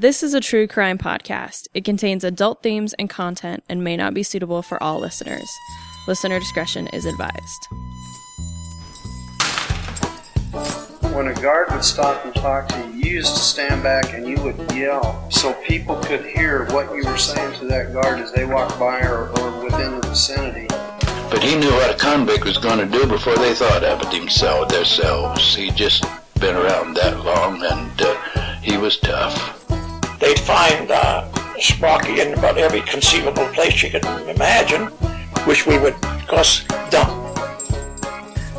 This is a true crime podcast. It contains adult themes and content and may not be suitable for all listeners. Listener discretion is advised. When a guard would stop and talk to you, you used to stand back and you would yell so people could hear what you were saying to that guard as they walked by or within the vicinity. But he knew what a convict was going to do before they thought of it themselves. He'd just been around that long, and he was tough. They'd find Sprocky in about every conceivable place you could imagine, which we would, of course, dump.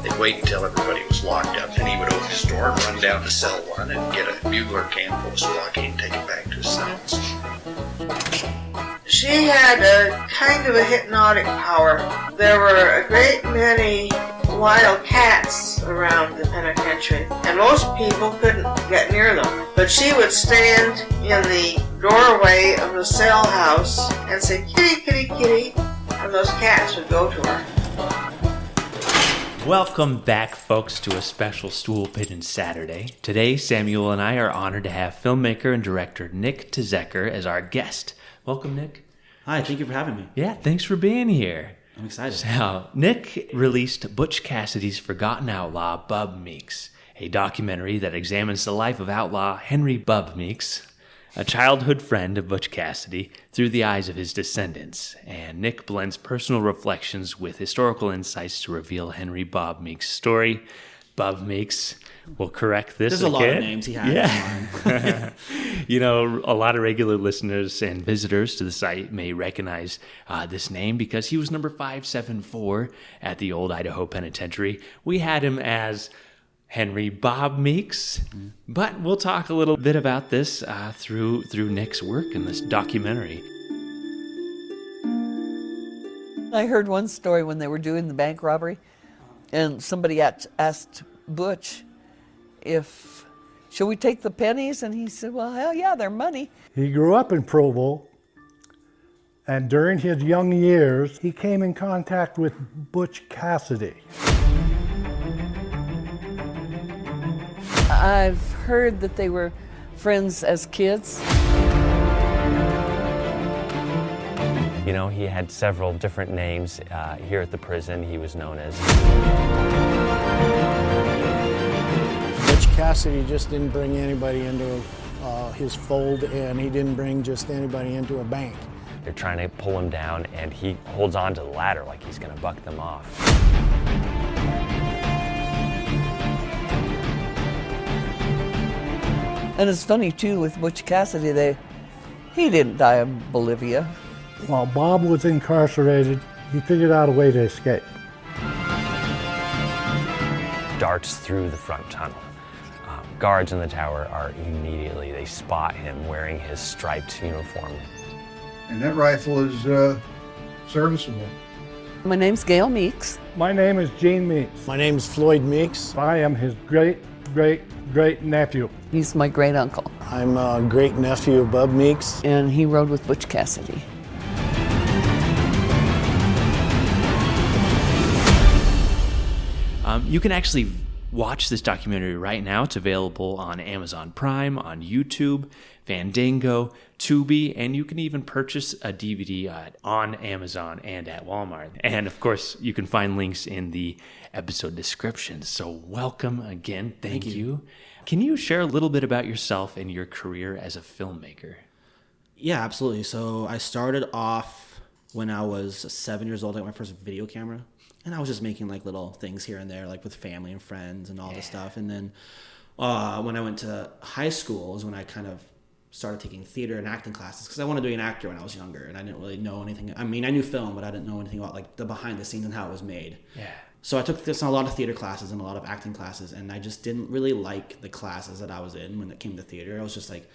They'd wait until everybody was locked up, and he would open his door and run down to cell one and get a bugler can full of Sprocky and take it back to his cells. She had a kind of a hypnotic power. There were a great many wild cats around the penitentiary, and most people couldn't get near them. But she would stand in the doorway of the cell house and say, "Kitty, kitty, kitty," and those cats would go to her. Welcome back, folks, to a special Stool Pigeon Saturday. Today, Samuel and I are honored to have filmmaker and director Nik Tizekker as our guest. Welcome, Nik. Hi, thank you for having me. Yeah, thanks for being here. I'm excited. So, Nik released Butch Cassidy's forgotten outlaw, Bub Meeks, a documentary that examines the life of outlaw Henry Bub Meeks, a childhood friend of Butch Cassidy, through the eyes of his descendants. And Nik blends personal reflections with historical insights to reveal Henry Bob Meeks' story. Bub Meeks, we'll correct this There's again. a lot of names he had. Yeah. You know, a lot of regular listeners and visitors to the site may recognize this name because he was number 574 at the Old Idaho Penitentiary. We had him as Henry Bob Meeks, but we'll talk a little bit about this through Nik's work in this documentary. I heard one story when they were doing the bank robbery, and somebody asked Butch shall we take the pennies? And he said, well, hell yeah, they're money. He grew up in Provo, and during his young years, he came in contact with Butch Cassidy. I've heard that they were friends as kids. You know, he had several different names. Here at the prison, he was known as... Butch Cassidy just didn't bring anybody into his fold, and he didn't bring just anybody into a bank. They're trying to pull him down, and he holds on to the ladder like he's going to buck them off. And it's funny, too, with Butch Cassidy, he didn't die in Bolivia. While Bob was incarcerated, he figured out a way to escape. Darts through the front tunnel. Guards in the tower they spot him wearing his striped uniform. And that rifle is serviceable. My name's Gail Meeks. My name is Gene Meeks. My name's Floyd Meeks. I am his great nephew. He's my great uncle. I'm a great nephew of Bub Meeks. And he rode with Butch Cassidy. You can actually watch this documentary right now. It's available on Amazon Prime, on YouTube, Fandango, Tubi, and you can even purchase a DVD on Amazon and at Walmart. And of course, you can find links in the episode description. So welcome again. Thank you. Can you share a little bit about yourself and your career as a filmmaker? Yeah, absolutely. So I started off when I was 7 years old. I got my first video camera. And I was just making like little things here and there, like with family and friends and all this stuff. And then when I went to high school is when I kind of started taking theater and acting classes because I wanted to be an actor when I was younger, and I didn't really know anything. I mean, I knew film, but I didn't know anything about like the behind the scenes and how it was made. Yeah. So I took a lot of theater classes and a lot of acting classes, and I just didn't really like the classes that I was in when it came to theater. I was just like,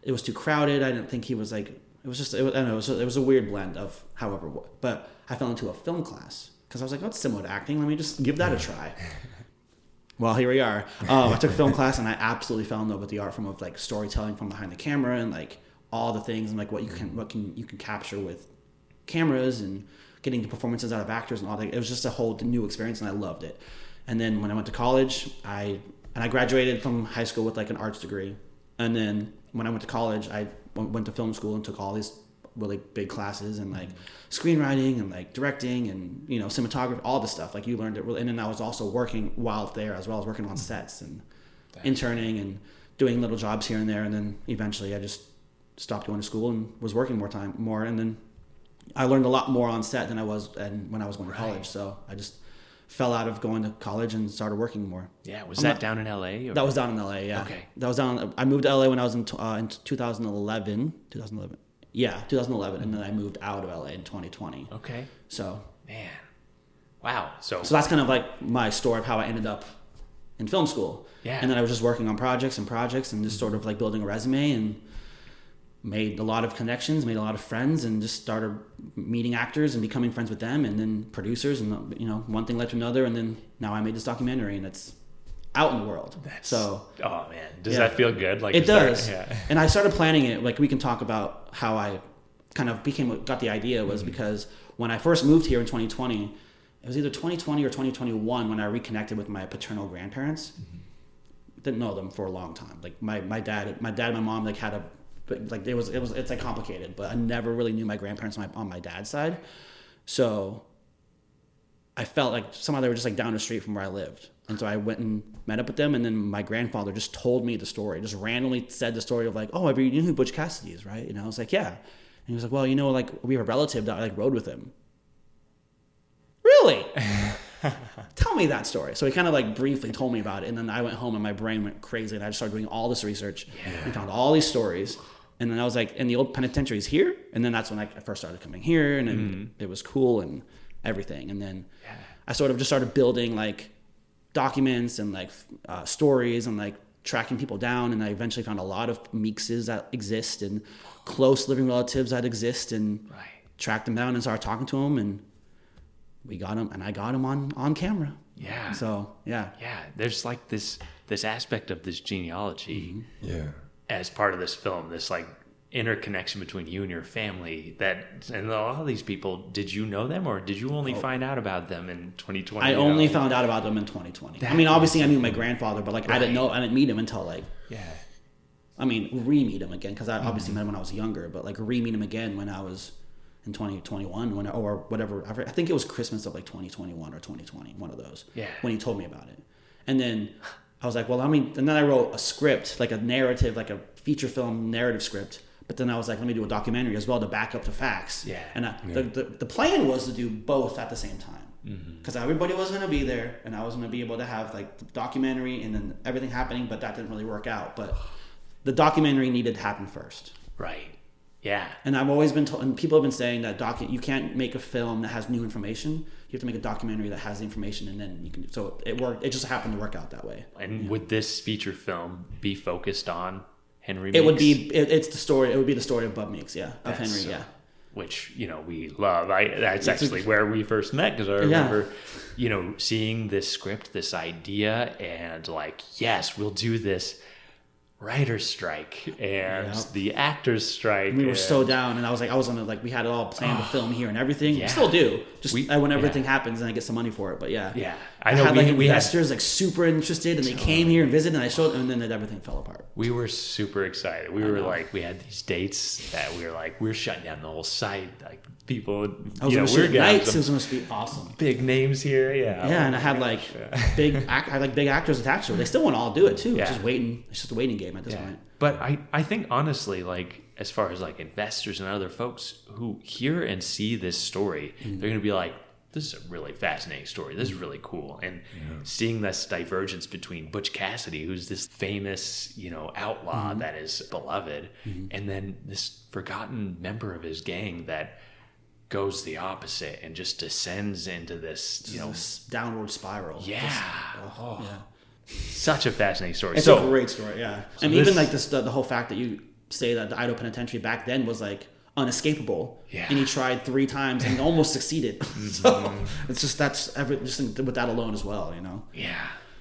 it was too crowded. I didn't think he was like, it was a weird blend of however, but I fell into a film class. Because I was like, oh, it's similar to acting. Let me just give that a try. Well, here we are. I took a film class, and I absolutely fell in love with the art form of like storytelling from behind the camera and like all the things and like what you can capture with cameras and getting the performances out of actors and all that. It was just a whole new experience, and I loved it. And then when I went to college, I graduated from high school with like an arts degree, and then when I went to college, I went to film school and took all these really big classes and like screenwriting and like directing and, you know, cinematography, all this stuff. Like you learned it really. And then I was also working while there as well as working on sets and interning and doing little jobs here and there. And then eventually I just stopped going to school and was working more. And then I learned a lot more on set than I was when I was going to college. So I just fell out of going to college and started working more. Yeah. Was that down in LA? Or? That was down in LA. Yeah. Okay. That was down. I moved to LA when I was in 2011. Yeah, 2011, and then I moved out of LA in 2020. Okay. So. Man. Wow. So that's kind of like my story of how I ended up in film school. Yeah. And then I was just working on projects and just sort of like building a resume and made a lot of connections, made a lot of friends, and just started meeting actors and becoming friends with them, and then producers, and you know, one thing led to another, and then now I made this documentary, and it's out in the world. Oh man, does that feel good? Like it does. And I started planning it. Like we can talk about how I kind of got the idea was because when I first moved here in 2020, it was either 2020 or 2021 when I reconnected with my paternal grandparents. Didn't know them for a long time. Like my dad and my mom like had like it's like complicated, but I never really knew my grandparents on my dad's side. So I felt like somehow they were just like down the street from where I lived. And so I went and met up with them, and then my grandfather just told me the story, just randomly said the story of like, oh, you know who Butch Cassidy is, right? And I was like, yeah. And he was like, well, you know, like we have a relative that like rode with him. Really? Tell me that story. So he kind of like briefly told me about it, and then I went home and my brain went crazy, and I just started doing all this research and found all these stories. And then I was like, and the old penitentiary is here? And then that's when I first started coming here, and then it was cool and everything. And then I sort of just started building like documents and like stories and like tracking people down, and I eventually found a lot of Meekses that exist and close living relatives that exist, and tracked them down and started talking to them, and we got them, and I got them on camera. Yeah. So yeah. There's like this aspect of this genealogy. As part of this film, this like interconnection between you and your family, and a lot of these people, did you know them, or did you only find out about them in 2020? I only found out about them in 2020. I mean, obviously I knew my grandfather, but like I didn't meet him until like re-meet him again, because I obviously met him when I was younger, but like re-meet him again when I was in 2021 or whatever. I think it was Christmas of like 2021 or 2020, one of those. When he told me about it, and then I was like, well, and then I wrote a script, like a narrative, like a feature film narrative script. But then I was like, let me do a documentary as well to back up the facts. And the plan was to do both at the same time, because everybody was going to be there, and I was going to be able to have like the documentary and then everything happening. But that didn't really work out. But the documentary needed to happen first. Right. Yeah. And I've always been told, and people have been saying that you can't make a film that has new information. You have to make a documentary that has the information, and then you can. So it worked. It just happened to work out that way. And would this feature film be focused on Henry Meeks? It would be. It's the story. It would be the story of Bub Meeks. Yeah. Of Henry. Which, you know, we love. That's actually where we first met, because I remember, you know, seeing this script, this idea, and like, yes, we'll do this writer's strike and the actors strike. We were so down, and I was gonna like, we had it all planned to film here and everything. We still do. Just when everything happens and I get some money for it. But I know, had like investors like super interested, and they came here and visited, and I showed them, and then everything fell apart. We were super excited. We were like, we had these dates that we were like, we're shutting down the whole site. Like people, you know, we're nights. It was gonna be awesome. Big names here, and I had like big actors attached to it. They still want to all do it too. It's just waiting. It's just a waiting game at this point. But I think honestly, like as far as like investors and other folks who hear and see this story, they're gonna be like, this is a really fascinating story. This is really cool. And seeing this divergence between Butch Cassidy, who's this famous, you know, outlaw that is beloved, and then this forgotten member of his gang that goes the opposite and just descends into this, you know, this downward spiral. Such a fascinating story. It's a great story, So and even like this, the whole fact that you say that the Idaho Penitentiary back then was like unescapable, and he tried 3 times and almost succeeded. So it's just just with that alone as well, you know.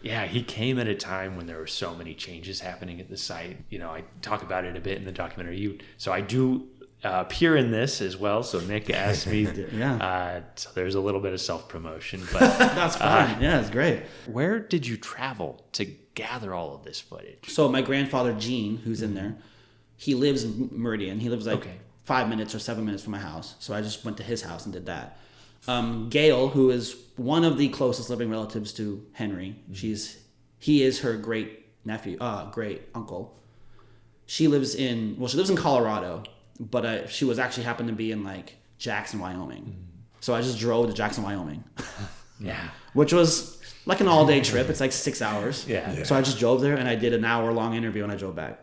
Yeah, he came at a time when there were so many changes happening at the site. You know, I talk about it a bit in the documentary. So I do appear in this as well. So Nik asked me. So there's a little bit of self-promotion, but that's fine. It's great. Where did you travel to gather all of this footage? So my grandfather Gene, who's in there, he lives in Meridian. He lives like 5 minutes or 7 minutes from my house. So I just went to his house and did that. Gail, who is one of the closest living relatives to Henry, he is her great uncle. She lives in Colorado, but she was actually happened to be in like Jackson, Wyoming. So I just drove to Jackson, Wyoming. Which was like an all-day trip. It's like 6 hours. So I just drove there and I did an hour-long interview and I drove back.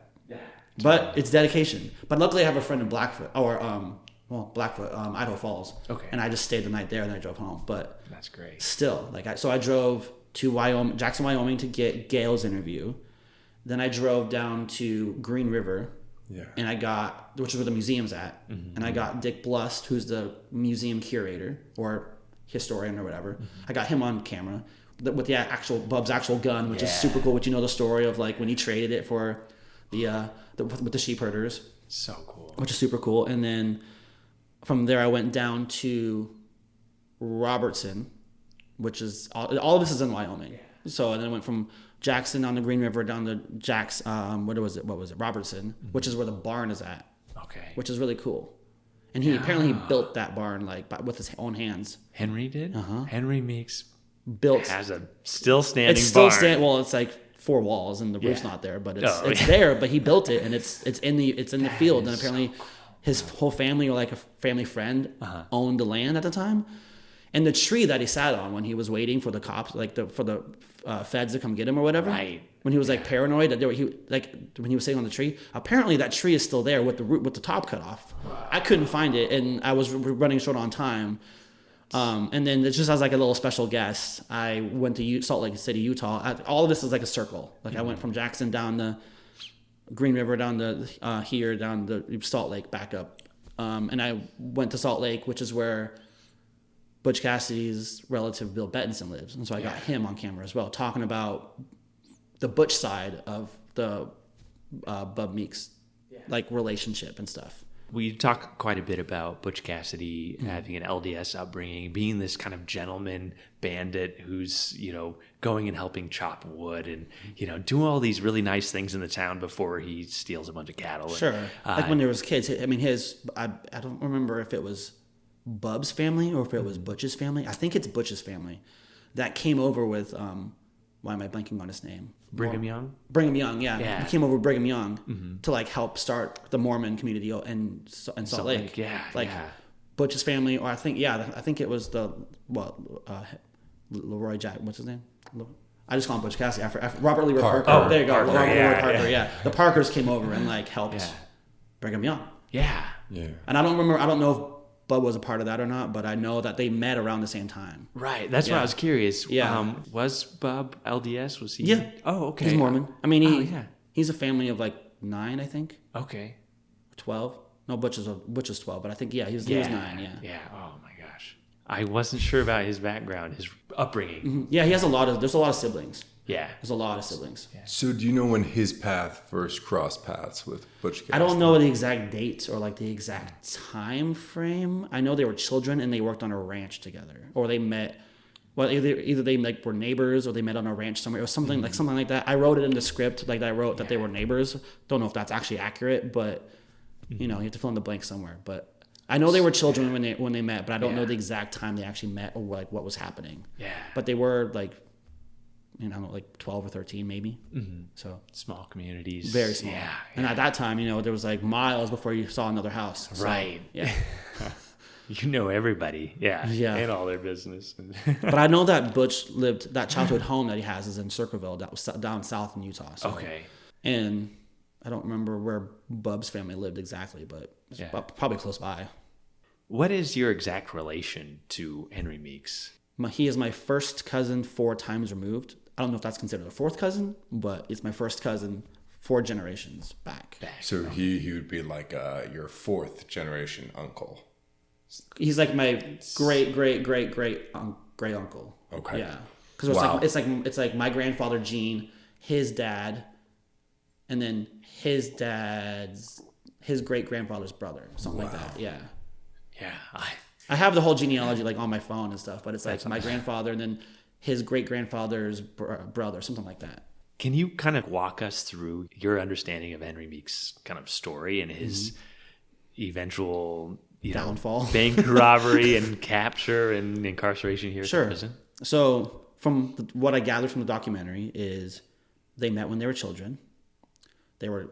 But it's dedication. But luckily I have a friend in Blackfoot, Idaho Falls. And I just stayed the night there and I drove home. But that's great. Still, so I drove to Jackson, Wyoming to get Gail's interview. Then I drove down to Green River. And which is where the museum's at. And I got Dick Blust, who's the museum curator or historian or whatever. I got him on camera with the Bub's actual gun, which is super cool. Which you know the story of like when he traded it for with the sheep herders. So cool. Which is super cool. And then from there I went down to Robertson, which is all of this is in Wyoming. So and then I went from Jackson on the Green River down to what was it, Robertson, which is where the barn is at. Which is really cool. And he apparently built that barn like with his own hands. Henry did? Henry Meeks has a still standing it's still barn. Well, it's like 4 walls and the roof's not there, but it's there, but he built it and it's in the field. And apparently his whole family or like a family friend owned the land at the time. And the tree that he sat on when he was waiting for the cops, for the feds to come get him or whatever. When he was like paranoid that when he was sitting on the tree, apparently that tree is still there with the top cut off. I couldn't find it, and I was running short on time. And then just as like a little special guest, I went to Salt Lake City, Utah. All of this is like a circle. Like I went from Jackson down the Green River down to here down the Salt Lake back up, and I went to Salt Lake, which is where Butch Cassidy's relative Bill Bettinson lives. And so I got him on camera as well, talking about the Butch side of the Bub Meeks like relationship and stuff. We talk quite a bit about Butch Cassidy having an LDS upbringing, being this kind of gentleman bandit who's, going and helping chop wood and, doing all these really nice things in the town before he steals a bunch of cattle. Sure. Like when there was kids, I mean, I don't remember if it was Bub's family or if it was Butch's family. I think it's Butch's family that came over with why am I blanking on his name? Brigham Young? Brigham Young, yeah. He came over with Brigham Young to like help start the Mormon community in Salt Lake. Butch's family, or I think it was Leroy Jack. What's his name? I just call him Butch Cassidy. After Robert Leroy Parker. Oh, there you go. Robert Leroy Parker. Yeah. The Parkers came over and like helped Brigham Young. Yeah. And I don't know if Bub was a part of that or not, but I know that they met around the same time. Right. That's why I was curious. Was Bub LDS? Was he? Yeah. Oh, okay. He's Mormon. I mean, he's a family of like 9, I think. Okay. 12. No, Butch is 12, but I think, he was 9, Yeah. Oh, my gosh. I wasn't sure about his background, his upbringing. Mm-hmm. Yeah, there's a lot of siblings. Yeah. There's a lot of siblings. Yeah. So do you know when his path first crossed paths with Butch Cassidy? I don't know the exact dates or like the exact time frame. I know they were children and they worked on a ranch together. Or they met, well, either they like were neighbors or they met on a ranch somewhere or something like that. I wrote it in the script, like I wrote that they were neighbors. Don't know if that's actually accurate, but you have to fill in the blank somewhere. But I know they were children when they met, but I don't know the exact time they actually met or like what was happening. Yeah. But they were like, like 12 or 13 maybe. Mm-hmm. So small communities. Very small. Yeah. And at that time, there was like miles before you saw another house. So, right. Yeah. Everybody. Yeah. And all their business. But I know that Butch lived, that childhood home that he has is in Circleville, that was down south in Utah. So, okay. And I don't remember where Bub's family lived exactly, but probably close by. What is your exact relation to Henry Meeks? He is my first cousin 4 times removed. I don't know if that's considered a 4th cousin, but it's my first cousin 4 generations back. So he would be like your 4th generation uncle. He's like my great uncle. Okay. Yeah. Because it's like my grandfather Gene, his dad, and then his great grandfather's brother, something like that. Yeah. Yeah. I have the whole genealogy like on my phone and stuff, but it's like my grandfather and then his great grandfather's brother, something like that. Can you kind of walk us through your understanding of Henry Meeks' kind of story and his eventual downfall, bank robbery and capture and incarceration here at the prison? So from what I gathered from the documentary is they met when they were children. They were,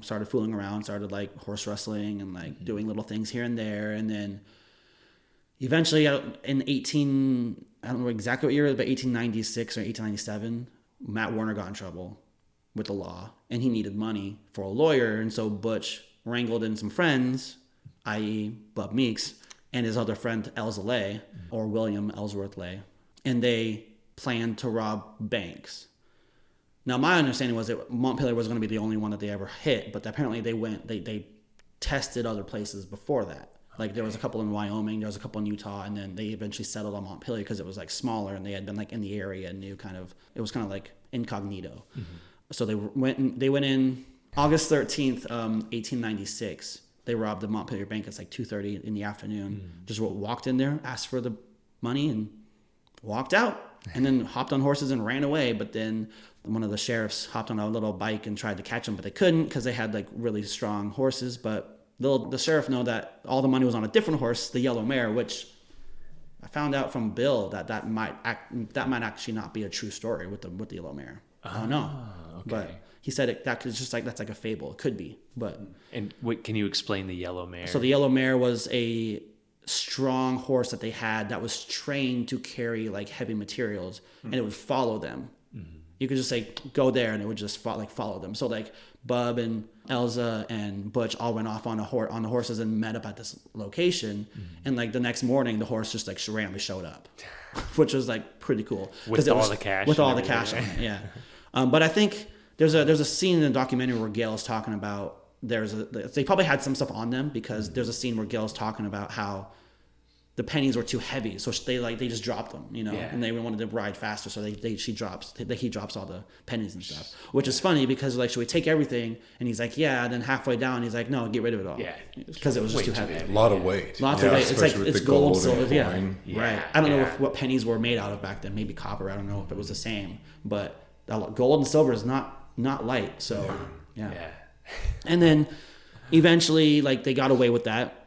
started fooling around, started like horse wrestling and like doing little things here and there. And then eventually I don't know exactly what year it was, but 1896 or 1897, Matt Warner got in trouble with the law and he needed money for a lawyer. And so Butch wrangled in some friends, i.e. Bub Meeks and his other friend Elza Lay, or William Ellsworth Lay, and they planned to rob banks. Now, my understanding was that Montpelier was going to be the only one that they ever hit, but apparently they tested other places before that. Like there was a couple in Wyoming, there was a couple in Utah, and then they eventually settled on Montpelier because it was like smaller and they had been like in the area and it was kind of like incognito. So they went in August 13th, 1896. They robbed the Montpelier Bank. It's like 2:30 in the afternoon. Just walked in there, asked for the money, and walked out. And then hopped on horses and ran away. But then one of the sheriffs hopped on a little bike and tried to catch them, but they couldn't because they had like really strong horses. But the sheriff know that all the money was on a different horse, the yellow mare, which I found out from Bill that might actually not be a true story with the yellow mare. I don't know. Okay. But he said that's like a fable. It could be, but. And can you explain the yellow mare? So the yellow mare was a strong horse that they had that was trained to carry like heavy materials, and it would follow them. You could just say go there, and it would just follow them. So like Bub and Elza and Butch all went off on the horses and met up at this location, and like the next morning the horse just like randomly showed up, which was like pretty cool with all the cash. With all the cash on it, yeah. But I think there's a scene in the documentary where Gail's talking about they probably had some stuff on them because there's a scene where Gail's talking about how the pennies were too heavy, so they just dropped them, and they wanted to ride faster, so he drops all the pennies and stuff, which is funny because like, should we take everything? And he's like, yeah. And then halfway down, he's like, no, get rid of it all, because it was just too heavy. A lot of weight. Lots of weight. It's like it's gold, silver, yeah. Right. I don't know what pennies were made out of back then. Maybe copper. I don't know if it was the same, but gold and silver is not light. So yeah. And then eventually, like they got away with that.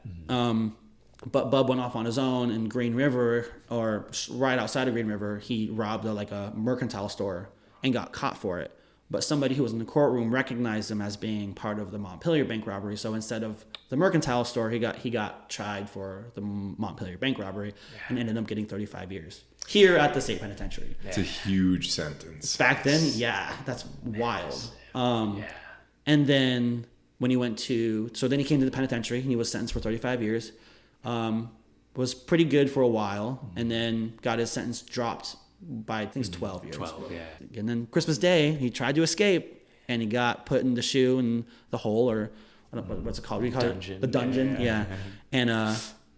But Bub went off on his own in Green River, or right outside of Green River. He robbed a mercantile store and got caught for it. But somebody who was in the courtroom recognized him as being part of the Montpelier bank robbery. So instead of the mercantile store, he got tried for the Montpelier bank robbery and ended up getting 35 years here at the state penitentiary. It's a huge sentence. Back then, yeah, that's wild. And then when he then he came to the penitentiary and he was sentenced for 35 years. Was pretty good for a while, and then got his sentence dropped by I think it's 12 years. 12, yeah. And then Christmas Day, he tried to escape, and he got put in the shoe in the hole, or what's it called? Dungeon. The dungeon, yeah. And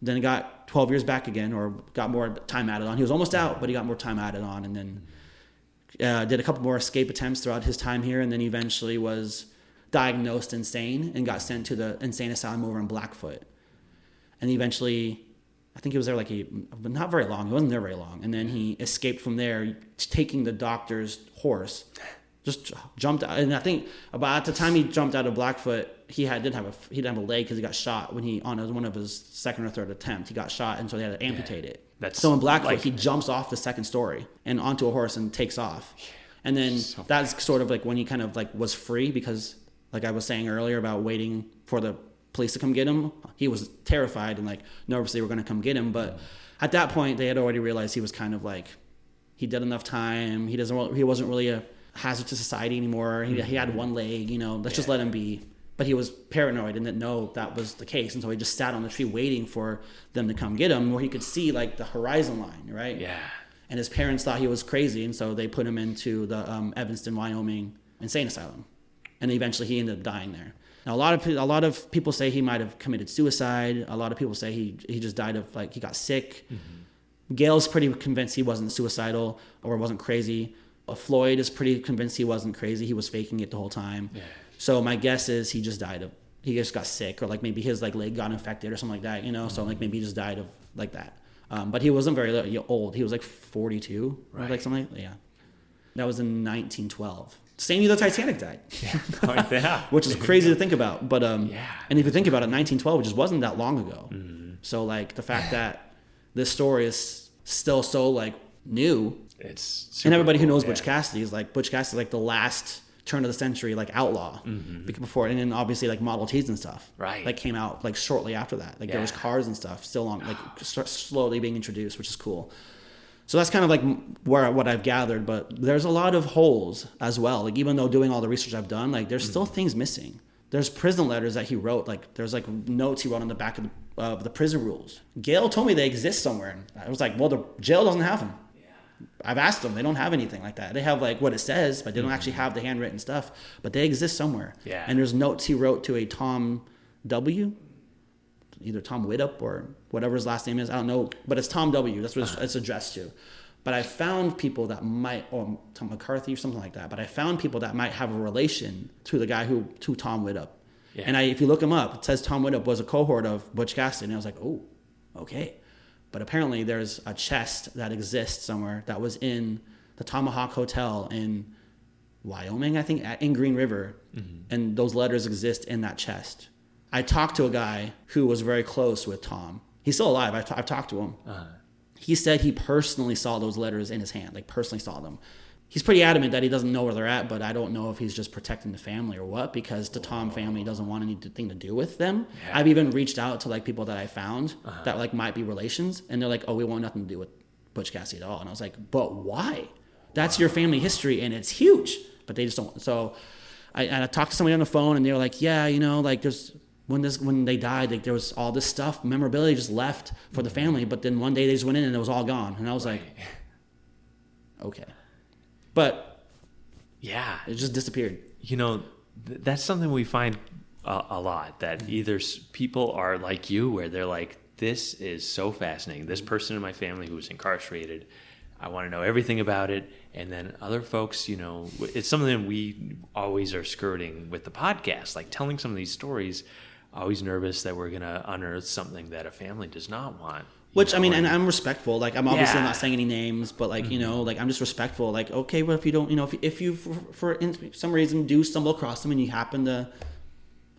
then he got 12 years back again, or got more time added on. He was almost out, but he got more time added on, and then did a couple more escape attempts throughout his time here, and then eventually was diagnosed insane and got sent to the insane asylum over in Blackfoot. And eventually, I think he was there not very long. He wasn't there very long. And then he escaped from there, taking the doctor's horse, just jumped out. And I think about at the time he jumped out of Blackfoot, he didn't have a leg because he got shot when on one of his second or third attempt. He got shot, and so they had to amputate it. So in Blackfoot, he jumps off the second story and onto a horse and takes off. And then that's sort of like when he kind of like was free, because like I was saying earlier about waiting for the police to come get him, he was terrified and like nervous they were going to come get him. But at that point, they had already realized he was kind of like, he did enough time. He wasn't really a hazard to society anymore. He had one leg, let's just let him be. But he was paranoid and didn't know that was the case. And so he just sat on the tree waiting for them to come get him, where he could see like the horizon line, right? Yeah. And his parents thought he was crazy. And so they put him into the Evanston, Wyoming insane asylum. And eventually he ended up dying there. Now, a lot of people say he might have committed suicide. A lot of people say he just died of he got sick. Mm-hmm. Gail's pretty convinced he wasn't suicidal or wasn't crazy. Floyd is pretty convinced he wasn't crazy. He was faking it the whole time. Yeah. So my guess is he just got sick, or like maybe his leg got infected or something like that. Mm-hmm. So like maybe he just died of like that. But he wasn't very old. He was like 42, right? Like something like that. Yeah. That was in 1912. Same year the Titanic died. Yeah. Which is crazy to think about. But and if you think about it, 1912 just wasn't that long ago. So like the fact that this story is still so like new, and everybody who knows Butch Cassidy is like the last turn of the century like outlaw before, and then obviously like Model Ts and stuff like came out like shortly after that. Like there was cars and stuff still on like slowly being introduced, which is cool. So that's kind of like what I've gathered, but there's a lot of holes as well. Like even though doing all the research I've done, like there's still things missing. There's prison letters that he wrote. Like there's like notes he wrote on the back of the prison rules. Gail told me they exist somewhere. And I was like, well, the jail doesn't have them. I've asked them. They don't have anything like that. They have like what it says, but they don't actually have the handwritten stuff. But they exist somewhere. Yeah. And there's notes he wrote to a Tom W., either Tom Widdop or whatever his last name is. I don't know, but it's Tom W. That's what it's addressed to. But I found people that might, or Tom McCarthy or something like that, but I found people that might have a relation to the guy to Tom Widdop. Yeah. And if you look him up, it says Tom Widdop was a cohort of Butch Cassidy. And I was like, oh, okay. But apparently there's a chest that exists somewhere that was in the Tomahawk Hotel in Wyoming, I think, in Green River. And those letters exist in that chest. I talked to a guy who was very close with Tom. He's still alive. I've talked to him. He said he personally saw those letters in his hand, like personally saw them. He's pretty adamant that he doesn't know where they're at, but I don't know if he's just protecting the family or what, because the Tom family doesn't want anything to do with them. Yeah. I've even reached out to like people that I found that like might be relations, and they're like, oh, we want nothing to do with Butch Cassidy at all. And I was like, but why? That's your family history, and it's huge. But they just don't. So I talked to somebody on the phone, and they were like, yeah, you know, like there's... When they died, like there was all this stuff, memorabilia just left for the family, but then one day they just went in and it was all gone, and I was like, okay, but yeah, it just disappeared. You know, that's something we find a lot, that either people are like you, where they're like, this is so fascinating, this person in my family who was incarcerated, I want to know everything about it. And then other folks, you know, it's something we always are skirting with the podcast, like telling some of these stories. Always nervous that we're going to unearth something that a family does not want. Which, I mean, and I'm respectful. Like, I'm obviously not saying any names, but like, you know, like I'm just respectful. Like, okay, well, if you don't, you know, if you for some reason do stumble across them and you happen to,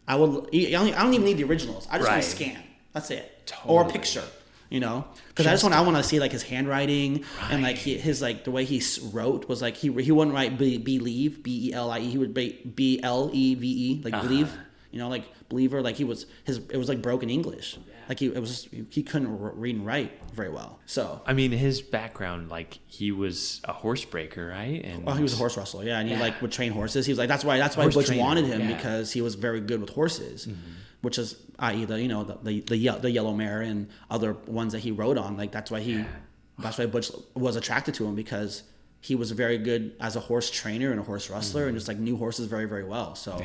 I don't even need the originals. I just want to scan. That's it. Totally. Or a picture, you know, because I want to see like his handwriting and like his like the way he wrote was like he wouldn't write believe, B-E-L-I-E. He would write B-L-E-V-E, like believe, you know, like believer. Like it was like broken English. Like he couldn't read and write very well. So I mean, his background, like he was a horse breaker, right? And he was a horse wrestler, and he like would train horses. He was like that's why Butch wanted him, because he was very good with horses, which is i.e. the yellow mare and other ones that he rode on. Like that's why Butch was attracted to him, because he was very good as a horse trainer and a horse wrestler, and just like knew horses very, very well. So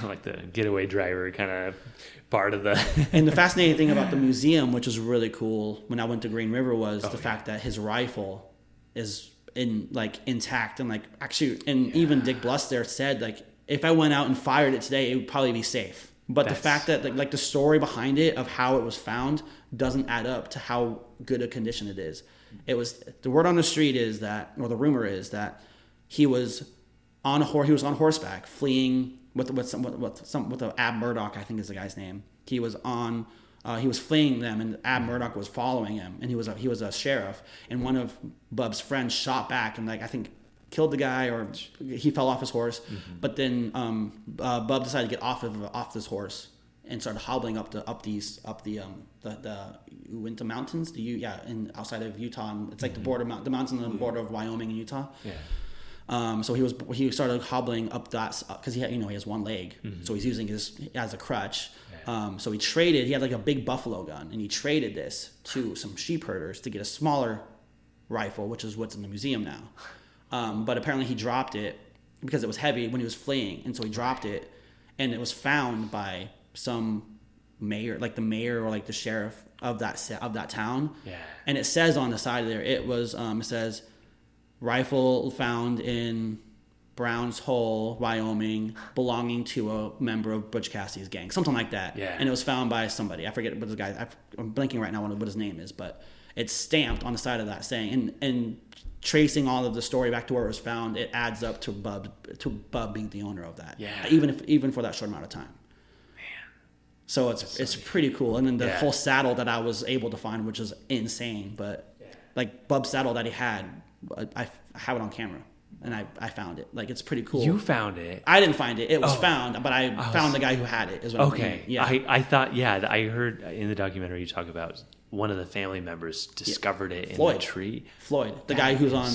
like the getaway driver kind of part of the And the fascinating thing about the museum, which was really cool when I went to Green River, was the fact that his rifle is intact, and like actually, and even Dick Bluss there said like if I went out and fired it today, it would probably be safe. But the fact that like the story behind it of how it was found doesn't add up to how good a condition it is. It was the word on the street is that, or the rumor is that he was on horseback fleeing with Ab Murdoch, I think is the guy's name. He was fleeing them, and Ab Murdoch was following him, and he was a sheriff, and one of Bub's friends shot back and like I think killed the guy, or he fell off his horse. But then Bub decided to get off this horse and started hobbling up the Uinta Mountains, outside of Utah. It's like the mountains on the border of Wyoming and Utah. So he started hobbling up that because he has one leg, so he's using his as a crutch. So he had like a big buffalo gun, and he traded this to some sheep herders to get a smaller rifle, which is what's in the museum now. But apparently he dropped it because it was heavy when he was fleeing, and so he dropped it, and it was found by some mayor, like the mayor or like the sheriff of that town. And it says on the side of there, it says rifle found in Brown's Hole, Wyoming, belonging to a member of Butch Cassidy's gang, something like that. And it was found by somebody. I forget what the guy. I'm blanking right now on what his name is, but it's stamped on the side of that saying. And tracing all of the story back to where it was found, it adds up to Bub being the owner of that. Yeah. Even for that short amount of time. Man. So it's pretty cool. And then the whole saddle that I was able to find, which is insane, but like Bub's saddle that he had, I have it on camera. And I found it. Like, it's pretty cool. You found it? I didn't find it. It was found, but I found the guy who had it. Is what okay. I mean. Yeah. I thought, I heard in the documentary you talk about one of the family members discovered it in the tree. Floyd, the guy who's on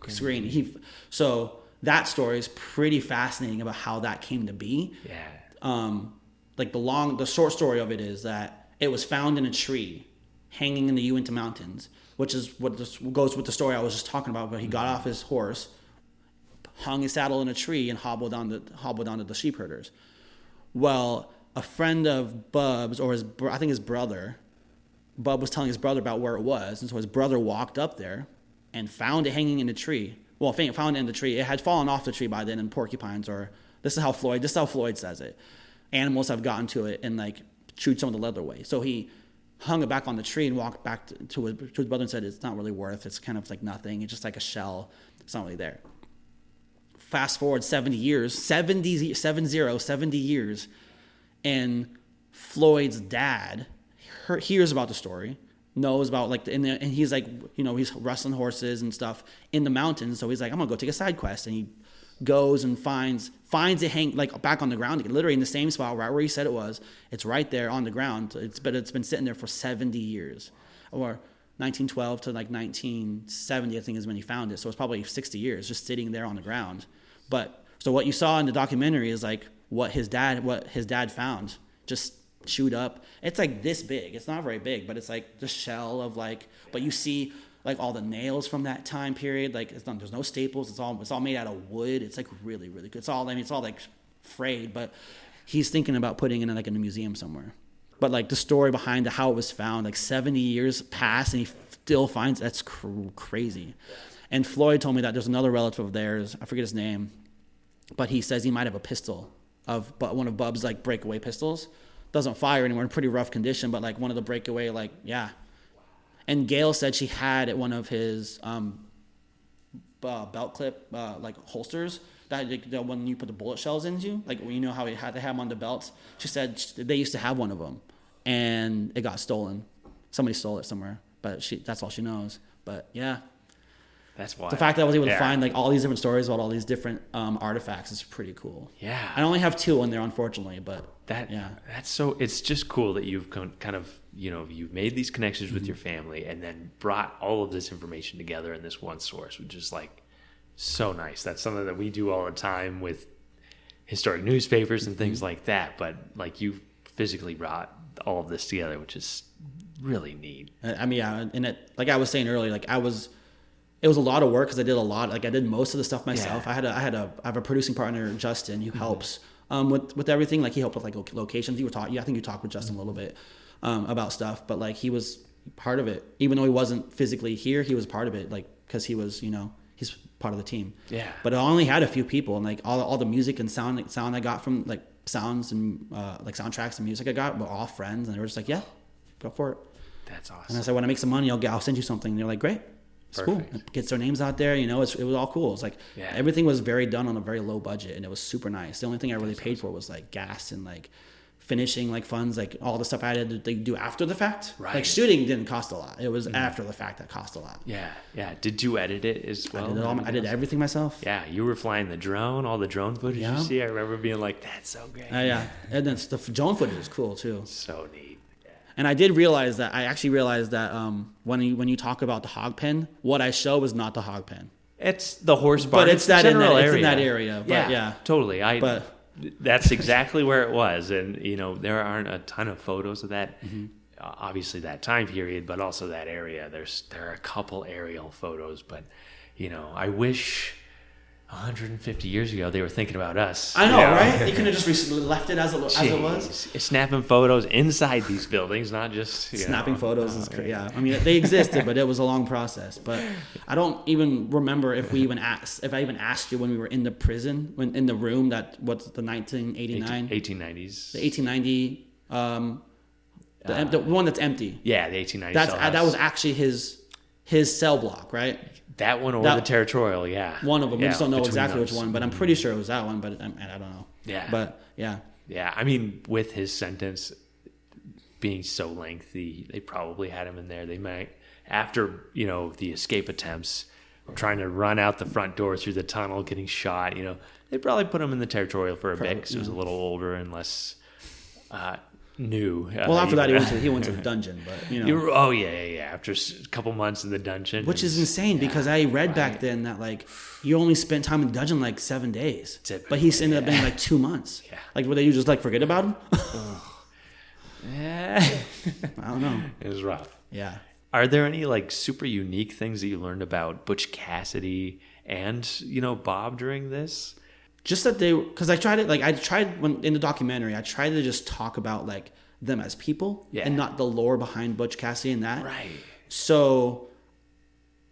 screen. So that story is pretty fascinating about how that came to be. Yeah. Like the short story of it is that it was found in a tree hanging in the Uinta Mountains, which is what goes with the story I was just talking about, where he got off his horse, hung his saddle in a tree, and hobbled onto the sheep herders. Well, a friend of Bub's, or I think his brother, Bub was telling his brother about where it was, and so his brother walked up there and found it hanging in the tree. Well, found it in the tree. It had fallen off the tree by then, and porcupines, or this is how Floyd says it. Animals have gotten to it and like chewed some of the leather away. So he hung it back on the tree and walked back to his brother and said, "It's not really worth. It's kind of like nothing. It's just like a shell. It's not really there." Fast forward 70 years, and Floyd's dad hears about the story, knows about and he's like, he's wrestling horses and stuff in the mountains. So he's like, I'm gonna go take a side quest, and he goes and finds it hang like back on the ground again, literally in the same spot right where he said it was. It's right there on the ground. It's been sitting there for 70 years, or 1912 to like 1970, I think is when he found it. So it's probably 60 years just sitting there on the ground. But so what you saw in the documentary is like what his dad found, just chewed up. It's like this big. It's not very big, but it's like the shell of like. But you see like all the nails from that time period. Like there's no staples. It's all made out of wood. It's like really, really good. It's all like frayed. But he's thinking about putting it in a museum somewhere. But like the story behind how it was found, like 70 years passed and he still finds that's crazy. And Floyd told me that there's another relative of theirs, I forget his name, but he says he might have a pistol one of Bub's like breakaway pistols. Doesn't fire anymore, in pretty rough condition, but like one of the breakaway, like, yeah. And Gail said she had one of his belt clip like holsters that when you put the bullet shells into, like how they have them on the belts. She said they used to have one of them, and it got stolen. Somebody stole it somewhere, but that's all she knows. But yeah. That's why the fact that I was able to find like all these different stories about all these different artifacts is pretty cool. Yeah, I only have 2 in there, unfortunately, but that's so. It's just cool that you've kind of you've made these connections with your family and then brought all of this information together in this one source, which is like so nice. That's something that we do all the time with historic newspapers and things like that. But like you physically brought all of this together, which is really neat. I mean, yeah, and like I was saying earlier, like it was a lot of work because I did a lot. Like I did most of the stuff myself. Yeah. I have a producing partner, Justin, who helps with everything. Like he helped with like locations. I think you talked with Justin a little bit about stuff, but like he was part of it. Even though he wasn't physically here, he was part of it. Like because he was, he's part of the team. Yeah. But I only had a few people, and like all the music and sound I got from like sounds and like soundtracks and music I got were all friends, and they were just like, yeah, go for it. That's awesome. And I said, when I make some money, I'll send you something. And they're like, great. It's perfect. Cool. It gets their names out there. It was all cool. It's like everything was very done on a very low budget, and it was super nice. The only thing I really paid for was like gas and like finishing like funds, like all the stuff I had to do after the fact. Right. Like shooting didn't cost a lot. It was after the fact that cost a lot. Yeah. Yeah. Did you edit it as well? I did everything myself. Yeah. You were flying the drone, all the drone footage you see. I remember being like, that's so great. Yeah. And then the drone footage is cool too. So neat. And I actually realized that when you talk about the hog pen, what I show is not the hog pen. It's the horse barn. But it's in that area. But yeah, totally. That's exactly where it was. And, there aren't a ton of photos of that, obviously that time period, but also that area. There are a couple aerial photos, but, I wish 150 years ago they were thinking about us. I know, right? They could have just left it as it was. Snapping photos inside these buildings, not just snapping photos is crazy. Yeah, I mean they existed, but it was a long process. But I don't even remember if I even asked you when we were in the prison, in the room what's the 1989, 1890s, the 1890, the one that's empty. Yeah, the 1890s. That was actually his cell block, right? That one or the territorial, yeah. One of them. We just don't know exactly those. which one, but I'm pretty sure it was that one, but I don't know. Yeah. But, yeah. Yeah, I mean, with his sentence being so lengthy, they probably had him in there. They might, after, the escape attempts, trying to run out the front door through the tunnel, getting shot, they probably put him in the territorial for a bit because he was a little older and less new. Well, after that, he went to the dungeon, but, Oh, yeah. After a couple months in the dungeon. Which is insane because I read back then that, like, you only spent time in the dungeon, like, 7 days. But he ended up being, like, 2 months. Yeah. Like, would they just, like, forget about him? Yeah. I don't know. It was rough. Yeah. Are there any, like, super unique things that you learned about Butch Cassidy and, Bob during this? Just that because when in the documentary, I tried to just talk about, like, them as people and not the lore behind Butch Cassidy and that. Right. So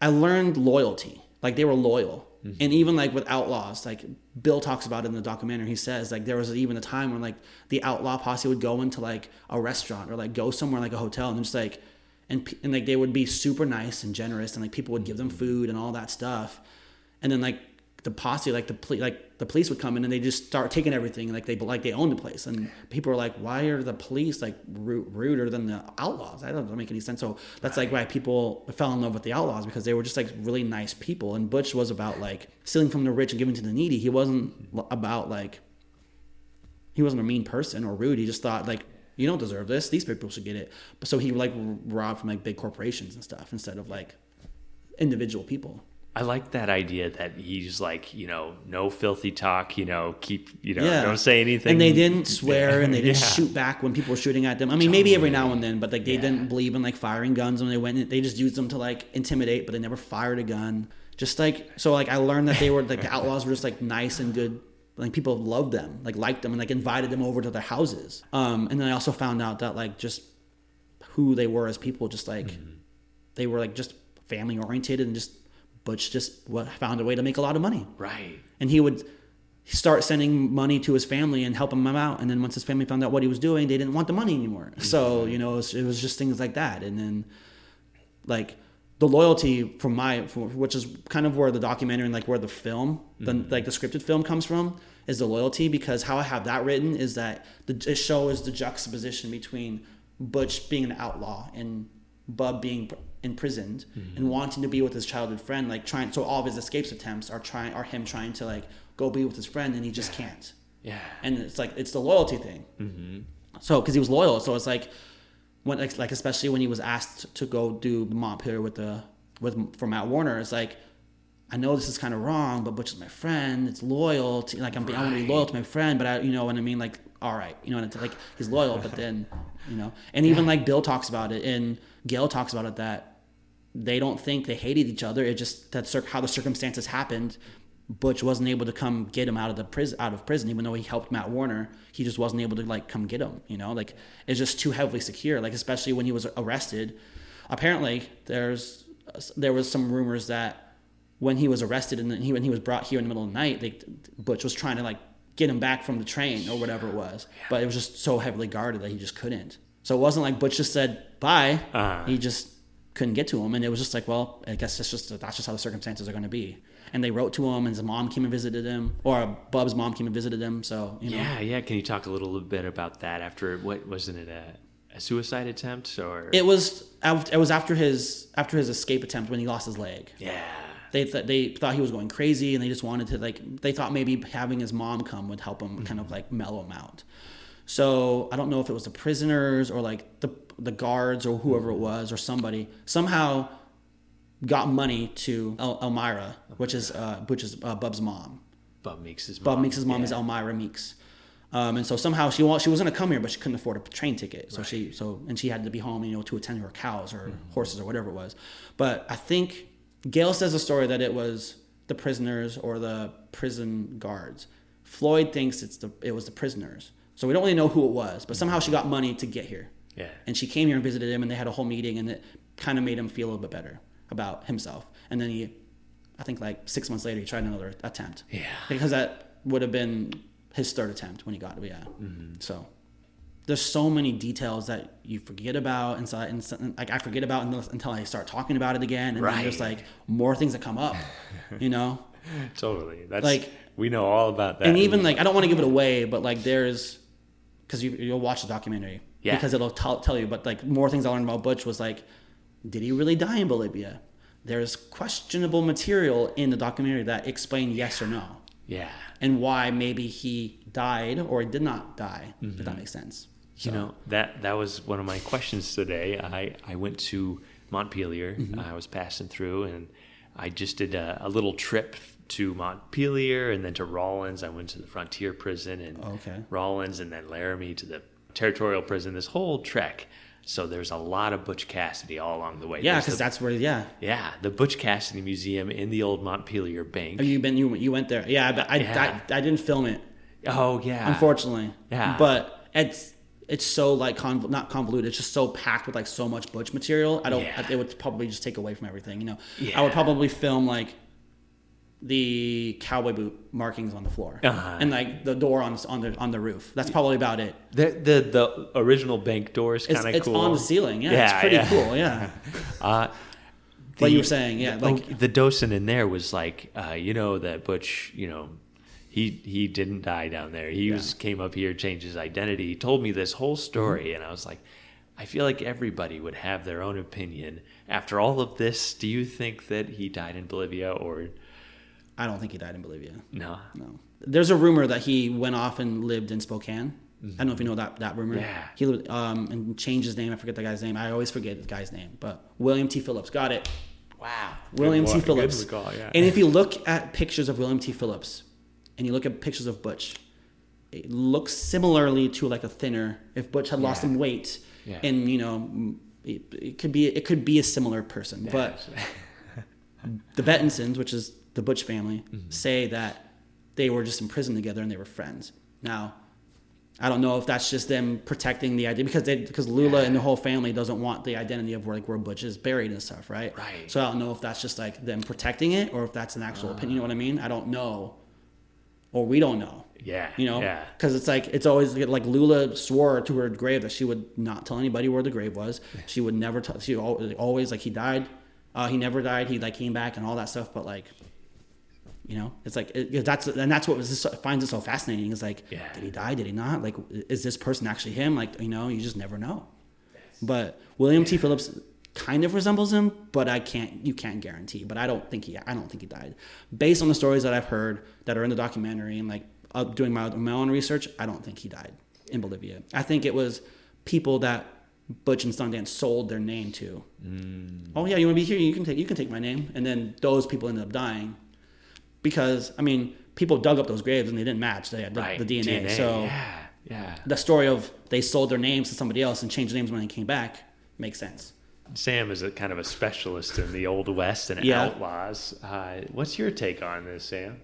I learned loyalty. Like, they were loyal. Mm-hmm. And even, like, with Outlaws, like, Bill talks about it in the documentary. He says, like, there was even a time when, like, the Outlaw posse would go into, like, a restaurant or, like, go somewhere like a hotel and just, like, and like, they would be super nice and generous and, like, people would give them food and all that stuff. And then, like, the posse, like, the police would come in and they just start taking everything like they own the place. And people are like, why are the police, like, ruder than the Outlaws? That doesn't make any sense. So that's, like, why people fell in love with the Outlaws, because they were just, like, really nice people. And Butch was about, like, stealing from the rich and giving to the needy. He wasn't about, like, he wasn't a mean person or rude. He just thought, like, you don't deserve this. These people should get it. But so he, like, robbed from, like, big corporations and stuff instead of, like, individual people. I like that idea that he's like, no filthy talk, keep, don't say anything. And they didn't swear and they didn't shoot back when people were shooting at them. I mean, maybe every now and then, but, like, they didn't believe in, like, firing guns when they went in. They just used them to, like, intimidate, but they never fired a gun. Just, like, so, like, I learned that they were, like, the Outlaws were just, like, nice and good. Like, people loved them, like, liked them and, like, invited them over to their houses. And then I also found out that, like, just who they were as people, just, like, they were, like, just family oriented and just Butch just found a way to make a lot of money. Right. And he would start sending money to his family and help him out. And then once his family found out what he was doing, they didn't want the money anymore. So, it was just things like that. And then, like, the loyalty which is kind of where the documentary and, like, where the film, the scripted film comes from, is the loyalty. Because how I have that written is that the show is the juxtaposition between Butch being an outlaw and Bub being imprisoned and wanting to be with his childhood friend, like, so all of his escapes attempts are him trying to, like, go be with his friend, and he just can't. Yeah. And it's like, it's the loyalty thing. So because he was loyal, so it's like when, like, especially when he was asked to go do the mop here for Matt Warner, it's like, I know this is kind of wrong, but Butch is my friend. It's loyalty. Like, I want to be loyal to my friend, but you know what I mean? Like, all right, like, he's loyal, but then, and even, like, Bill talks about it and Gail talks about it, that they don't think they hated each other. It just, that's how the circumstances happened. Butch wasn't able to come get him out of prison, even though he helped Matt Warner. He just wasn't able to, like, come get him. Like, it's just too heavily secure. Like, especially when he was arrested. Apparently, there was some rumors that when he was arrested and when he was brought here in the middle of the night, Butch was trying to, like, get him back from the train or whatever it was. But it was just so heavily guarded that he just couldn't. So it wasn't like Butch just said bye. He just couldn't get to him, and it was just like, well, I guess that's just how the circumstances are going to be. And they wrote to him, and his mom came and visited him, or Bub's mom came and visited him. So yeah. Can you talk a little bit about that? After wasn't it a suicide attempt, or it was after his escape attempt when he lost his leg. Yeah. They thought he was going crazy, and they just wanted to, like, they thought maybe having his mom come would help him kind of, like, mellow him out. So I don't know if it was the prisoners or, like, the guards or whoever it was or somebody somehow got money to Elmira, which is Bub's mom. Bub Meeks' mom. Bub Meeks' mom is Elmira Meeks. And so somehow she was going to come here, but she couldn't afford a train ticket. So she had to be home, to attend to her cows or horses or whatever it was. But I think Gail says a story that it was the prisoners or the prison guards. Floyd thinks it was the prisoners. So we don't really know who it was, but somehow she got money to get here. Yeah. And she came here and visited him, and they had a whole meeting, and it kind of made him feel a little bit better about himself. And then I think, like, 6 months later, he tried another attempt. Yeah. Because that would have been his third attempt when he got it. Yeah. So. there's so many details that you forget about, and like I forget about until I start talking about it again, and then there's like more things that come up, you know. Totally. That's like we know all about that. And even like I don't want to give it away, but like there's because you'll watch the documentary because it'll tell you. But like more things I learned about Butch was like, did he really die in Bolivia? There's questionable material in the documentary that explain yes or no. Yeah. And why maybe he died or did not die, if that makes sense. You know, that was one of my questions today. I went to Montpelier. I was passing through, and I just did a little trip to Montpelier and then to Rawlins. I went to the Frontier Prison and Rawlins, and then Laramie to the Territorial Prison, this whole trek. So there's a lot of Butch Cassidy all along the way. Yeah, because that's where, Yeah, the Butch Cassidy Museum in the old Montpelier Bank. Oh, you went there. Yeah, but I didn't film it. Oh, yeah. Unfortunately. Yeah. But it's so like not convoluted. It's just so packed with like so much Butch material. It would probably just take away from everything, you know. I would probably film like the cowboy boot markings on the floor and like the door on the roof. That's probably about it. The original bank door is kind of cool. It's on the ceiling. Yeah, it's pretty cool. Yeah. What you were saying, like the docent in there was like, that Butch, he didn't die down there. He came up here, changed his identity. He told me this whole story, and I was like, I feel like everybody would have their own opinion. After all of this, do you think that he died in Bolivia or? I don't think he died in Bolivia. No. There's a rumor that he went off and lived in Spokane. I don't know if you know that rumor. Yeah. He lived and changed his name. I forget the guy's name. I always forget the guy's name. But William T. Phillips. Got it. Wow. William T. Phillips. Good recall, yeah. And if you look at pictures of William T. Phillips and you look at pictures of Butch, it looks similarly to like a thinner. If Butch had lost some weight, and it could be a similar person. But the Bettinsons, which is the Butch family, say that they were just in prison together and they were friends. Now, I don't know if that's just them protecting the idea because Lula and the whole family doesn't want the identity of where Butch is buried and stuff, right? Right. So I don't know if that's just like them protecting it or if that's an actual opinion. You know what I mean? I don't know, or we don't know. Yeah. Because it's like it's always like Lula swore to her grave that she would not tell anybody where the grave was. She would never tell. She always like he died. He never died. He like came back and all that stuff. But like. It's like that's what finds it so fascinating. Is like, did he die? Did he not? Like, is this person actually him? Like, you just never know. But William T. Phillips kind of resembles him, but you can't guarantee. But I don't think he died. Based on the stories that I've heard that are in the documentary and like doing my own research, I don't think he died in Bolivia. I think it was people that Butch and Sundance sold their name to. Oh yeah, you want to be here? You can take my name, and then those people ended up dying. Because, people dug up those graves and they didn't match. They had the DNA. So the story of they sold their names to somebody else and changed names when they came back makes sense. Sam is a kind of a specialist in the Old West and outlaws. What's your take on this, Sam?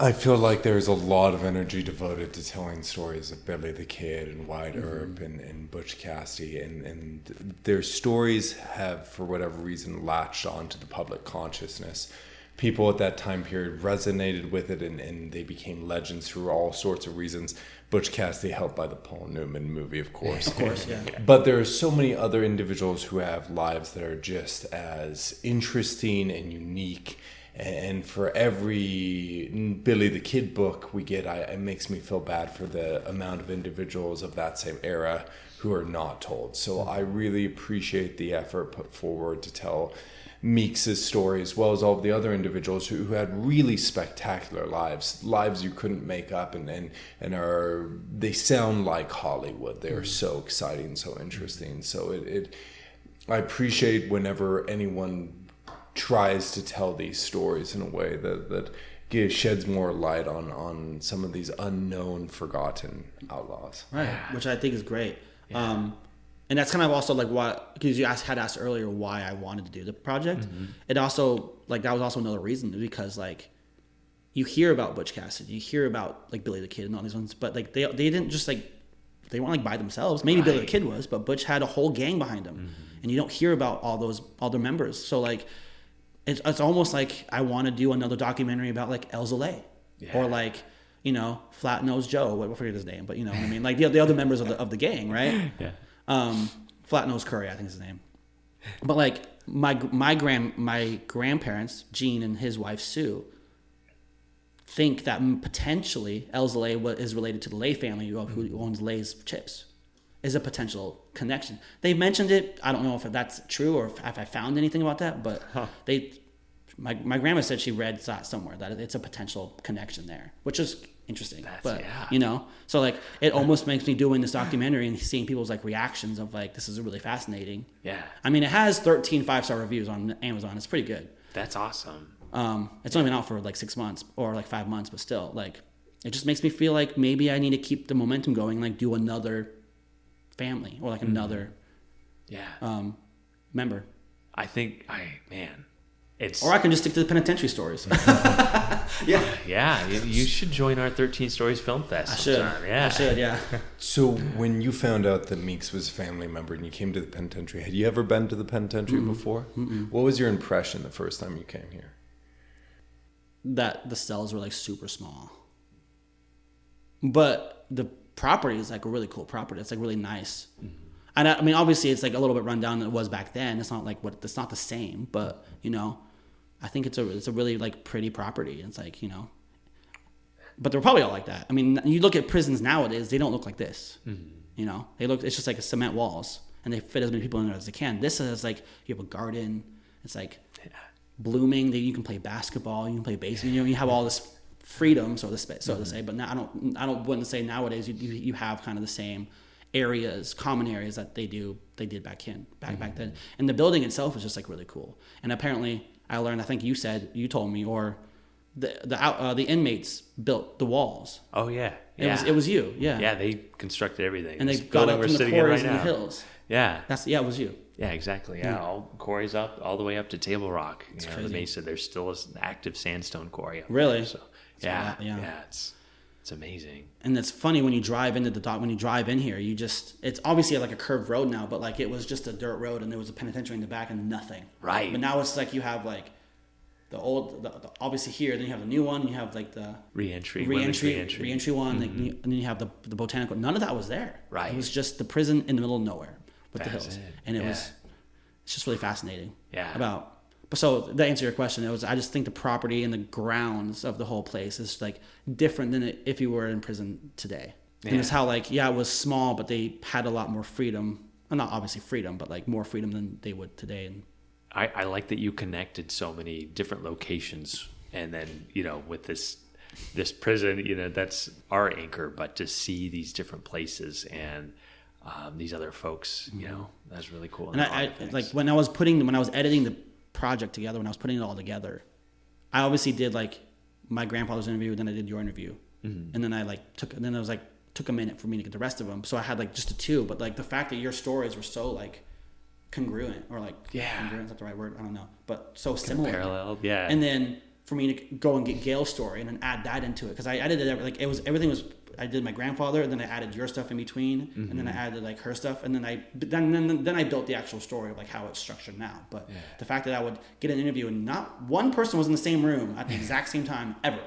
I feel like there's a lot of energy devoted to telling stories of Billy the Kid and Wyatt Earp and Butch Cassidy. And their stories have, for whatever reason, latched onto the public consciousness. People at that time period resonated with it and they became legends for all sorts of reasons. Butch Cassidy helped by the Paul Newman movie, of course. Of course, yeah. But there are so many other individuals who have lives that are just as interesting and unique. And for every Billy the Kid book we get, it makes me feel bad for the amount of individuals of that same era who are not told. So I really appreciate the effort put forward to tell Meeks' story, as well as all of the other individuals who had really spectacular lives you couldn't make up, and they sound like Hollywood. They are so exciting, so interesting. So I appreciate whenever anyone tries to tell these stories in a way that sheds more light on some of these unknown, forgotten outlaws. Right, which I think is great. Yeah. And that's kind of also like what, because you had asked earlier why I wanted to do the project. It also, like, that was also another reason, because like you hear about Butch Cassidy, you hear about like Billy the Kid and all these ones, but like they didn't just like, they weren't like by themselves. Maybe Billy the Kid was, but Butch had a whole gang behind him, and you don't hear about all their members. So like it's almost like I want to do another documentary about like El Zale, or like Flat Nose Joe, I forget his name, but you know what I mean? Like the other members of the gang, right? Yeah. Flat Nose Curry, I think is his name. But like my grandparents, Gene and his wife Sue, think that potentially Elza Lay is related to the Lay family who owns Lay's chips. Is a potential connection. They've mentioned it. I don't know if that's true or if I found anything about that, but my grandma said she read that somewhere that it's a potential connection there, which is interesting. So like it almost makes me doing this documentary and seeing people's like reactions of like, this is really fascinating. Yeah. I mean, it has 13 5-star reviews on Amazon. It's pretty good. That's awesome. It's only been out for like 6 months or like 5 months, but still, like, it just makes me feel like maybe I need to keep the momentum going, like do another family or like another member. I think it's, or I can just stick to the penitentiary stories. You should join our 13 Stories Film Fest. I should. So when you found out that Meeks was a family member and you came to the penitentiary, had you ever been to the penitentiary before? What was your impression the first time you came here? That the cells were like super small, but the property is like a really cool property. It's like really nice. And I mean, obviously it's like a little bit run down than it was back then. It's not like it's not the same, but I think it's a really like pretty property. It's like, but they're probably all like that. I mean, you look at prisons nowadays, they don't look like this. It's just like cement walls and they fit as many people in there as they can. This is like, you have a garden. It's like blooming. You can play basketball, you can play baseball, you have all this freedom, so to say. But now I wouldn't say nowadays you have kind of the same areas, common areas that they did back then. And the building itself is just like really cool. And apparently I learned, I think you told me, or the inmates built the walls. Oh yeah. It was you. Yeah. Yeah, they constructed everything. And they got up from the quarries in the hills. Yeah. It was you. Yeah, exactly. Yeah, all quarries up all the way up to Table Rock. The Mesa. There's still an active sandstone quarry up really? There, so it's amazing. And it's funny when you drive into when you drive in here, it's obviously like a curved road now, but like it was just a dirt road and there was a penitentiary in the back and nothing. Right. But now it's like you have like the old, obviously here, then you have the new one, you have like the reentry one, and then you have the botanical. None of that was there. Right. It was just the prison in the middle of nowhere with the hills. And it's just really fascinating. Yeah. So to answer your question, I just think the property and the grounds of the whole place is like different than if you were in prison today. Yeah. And it's how like, it was small, but they had a lot more freedom. Well, not obviously freedom, but like more freedom than they would today. And I like that you connected so many different locations, and then with this prison, that's our anchor. But to see these different places and these other folks, that's really cool. And I like when I was editing the project together, when I was putting it all together, I obviously did like my grandfather's interview, then I did your interview, and then I took a minute for me to get the rest of them, so I had like just the two. But like the fact that your stories were so like congruent, or like congruent, is that the right word? I don't know, but so similar, parallel, yeah. And then for me to go and get Gail's story and then add that into it, because I edited it like everything was. I did my grandfather, and then I added your stuff in between, and then I added like her stuff, and then I built the actual story of like how it's structured now. But the fact that I would get an interview and not one person was in the same room at the exact same time ever,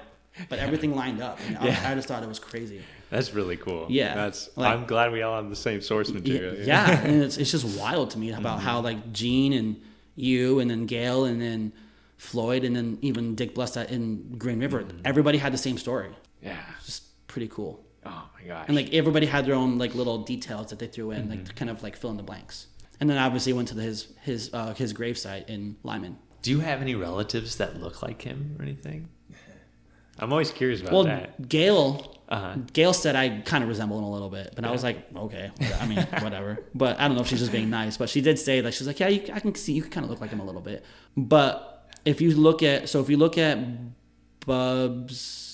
but everything lined up, and I just thought it was crazy. That's really cool. Yeah, I'm glad we all have the same source material. Yeah, and it's just wild to me about how like Gene and you, and then Gail, and then Floyd, and then even Dick Blessed in Green River. Everybody had the same story. Yeah, just pretty cool. Oh my gosh. And like everybody had their own like little details that they threw in, like to kind of like fill in the blanks. And then obviously went to his gravesite in Lyman. Do you have any relatives that look like him or anything? I'm always curious about that. Gail said I kind of resemble him a little bit, but I was like, okay, I mean, whatever. But I don't know if she's just being nice, but she did say that she's like, yeah, I can see you kind of look like him a little bit. But if you look at Bub's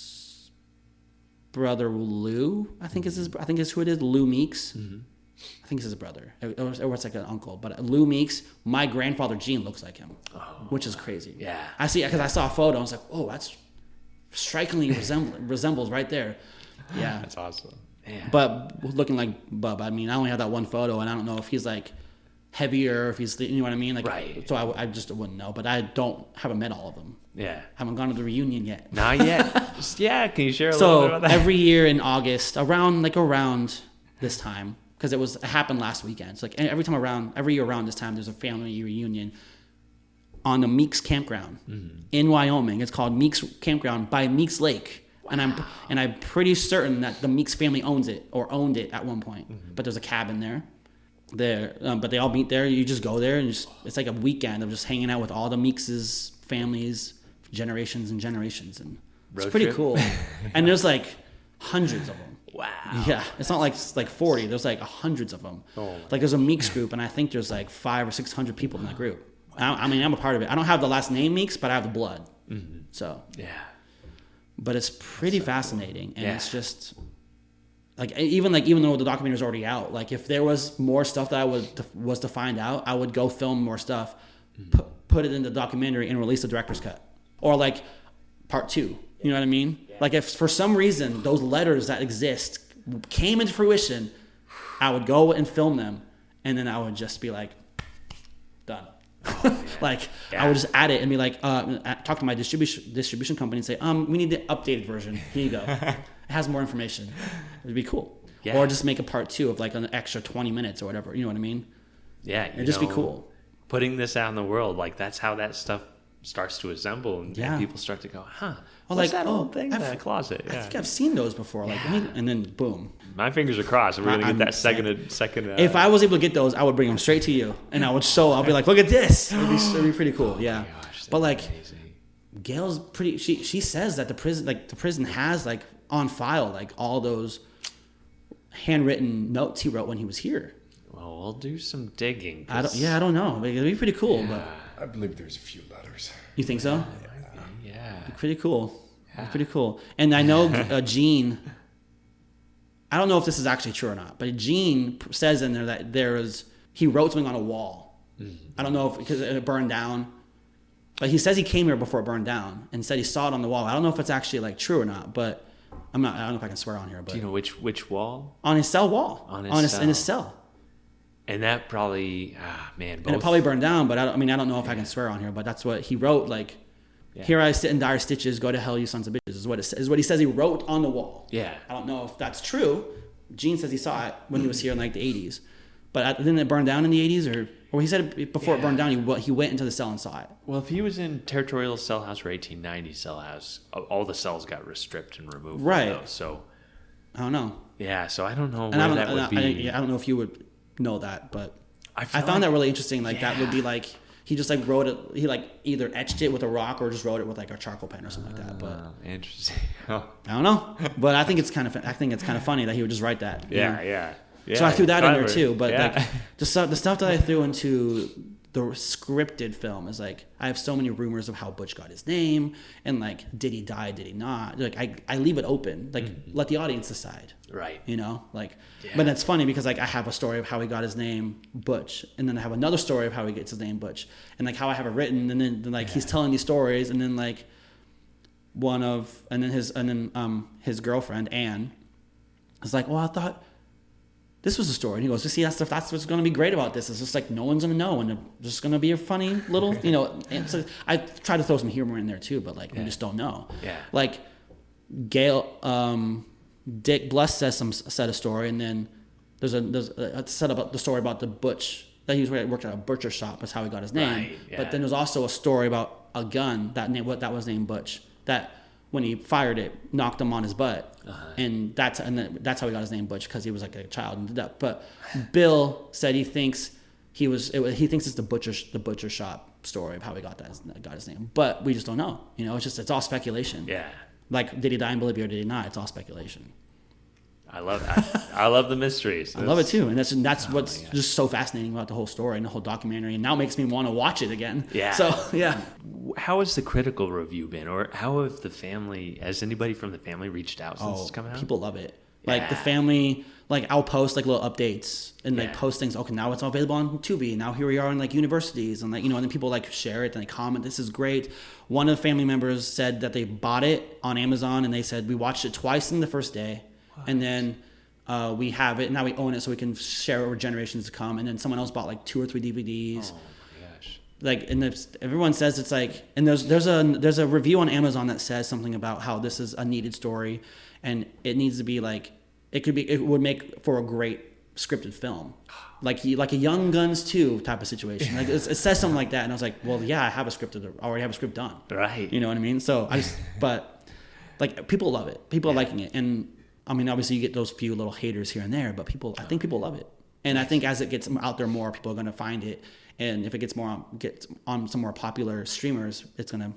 brother Lou, I think is who it is, Lou Meeks. I think it's his brother, or it's like an uncle. But Lou Meeks, my grandfather Gene looks like him, which is crazy. Yeah, I see, because I saw a photo. I was like, oh, that's strikingly resembles right there. Yeah, that's awesome. Yeah. But looking like Bub, I mean, I only have that one photo, and I don't know if he's like heavier, if he's, you know what I mean? Like, right. So I just wouldn't know, but I haven't met all of them. Yeah. Haven't gone to the reunion yet. Not yet. Can you share a little bit about that? So every year in August, around this time, because it happened last weekend. So like every year around this time, there's a family reunion on the Meeks campground in Wyoming. It's called Meeks Campground by Meeks Lake. Wow. And I'm pretty certain that the Meeks family owns it or owned it at one point. But there's a cabin there. But they all meet there. You just go there and it's like a weekend of just hanging out with all the Meeks' families, generations and generations, and it's pretty cool. And there's like hundreds of them. Wow. Yeah, it's not like 40. There's like hundreds of them. Like there's a Meeks group, and I think there's like 500 or 600 people in that group. I mean, I'm a part of it. I don't have the last name Meeks, but I have the blood. So yeah. But it's pretty fascinating, and it's just even though the documentary is already out, like if there was more stuff that was to find out, I would go film more stuff, put it in the documentary, and release the director's cut, or like part 2. You know what I mean? Yeah. Like if for some reason those letters that exist came into fruition, I would go and film them, and then I would just be like, done. I would just add it and be like, talk to my distribution company and say, we need the updated version. Here you go. It has more information. It'd be cool. Yeah. Or just make a part 2 of like an extra 20 minutes or whatever. You know what I mean? Yeah. It'd just be cool. Putting this out in the world, like that's how that stuff starts to assemble, and people start to go, what's that old thing in that closet? I think I've seen those before. Like, and then boom. My fingers are crossed. We're gonna get that second. If I was able to get those, I would bring them straight to you, and I'll be like, look at this. It'd be pretty cool. Yeah. Gosh, but like, amazing. Gail's pretty. She says that the prison has like on file like all those handwritten notes he wrote when he was here. Well, we'll do some digging. I don't know. It'd be pretty cool. Yeah. But I believe there's a few letters. You think so? Yeah. Pretty cool. Yeah. Pretty cool. And I know Gene. I don't know if this is actually true or not, but Gene says in there that he wrote something on a wall. I don't know if because it burned down, but he says he came here before it burned down and said he saw it on the wall. I don't know if it's actually like true or not, but I don't know if I can swear on here. But do you know which wall? On his cell wall. In his cell. And that probably, man. And it probably burned down, but I don't know if I can swear on here, but that's what he wrote. Like, here I sit in dire stitches, go to hell, you sons of bitches, is what he says he wrote on the wall. Yeah. I don't know if that's true. Gene says he saw it when he was here in like the 80s. But didn't it burn down in the 80s? Or he said it before it burned down, he went into the cell and saw it. Well, if he was in territorial cell house or 1890 cell house, all the cells got stripped and removed. Right. From those, so I don't know. Yeah, so I don't know where that would be. I don't know if you would know that, but I found that really interesting. Like that would be like he just like wrote it. He like either etched it with a rock or just wrote it with like a charcoal pen or something like that. But interesting. I don't know, but I think it's kind of funny that he would just write that. Yeah. So I threw that in there too. But like the stuff that I threw into the scripted film is like I have so many rumors of how Butch got his name and like did he die, did he not? Like I leave it open. Like let the audience decide. Right. You know, like but that's funny because like I have a story of how he got his name Butch, and then I have another story of how he gets his name Butch, and like how I have it written, and then like he's telling these stories, and then like his girlfriend Anne is like, well, I thought this was a story. And he goes, see, that's what's going to be great about this. It's just like no one's going to know, and it's just going to be a funny little, you know. And so I try to throw some humor in there too, but like we just don't know. Yeah. Like Dick Bless said a story, and then there's a set about the story about the Butch that he worked at a butcher shop. That's how he got his name. Right, yeah. But then there's also a story about a gun that was named Butch that when he fired it knocked him on his butt. And that's how he got his name Butch, because he was like a child and did that. But Bill said he thinks it's the butcher shop story of how he got his name, but we just don't know. You know, it's all speculation. Yeah. Like, did he die in Bolivia or did he not? It's all speculation. I love that. I love the mysteries. I love it too, and that's what's just so fascinating about the whole story and the whole documentary, and now makes me want to watch it again. Yeah. So yeah. How has the critical review been, or how have has anybody from the family reached out since it's come out? People love it. Like the family, like I'll post like little updates and like post things. Okay, now it's all available on Tubi. Now here we are in like universities, and like, you know, and then people like share it and they comment, this is great. One of the family members said that they bought it on Amazon, and they said we watched it twice in the first day. And then We have it now. We own it, so we can share it with generations to come. And then someone else bought like 2 or 3 DVDs. Oh my gosh! Like, and everyone says it's like, and there's a review on Amazon that says something about how this is a needed story, and it needs to be like, it would make for a great scripted film, like a Young Guns 2 type of situation. Like it says something like that, and I was like, well, yeah, I already have a script done. Right. You know what I mean? So but like people love it. People are liking it, and I mean, obviously you get those few little haters here and there, but I think people love it. And I think as it gets out there more, people are going to find it. And if it gets on some more popular streamers, it's going to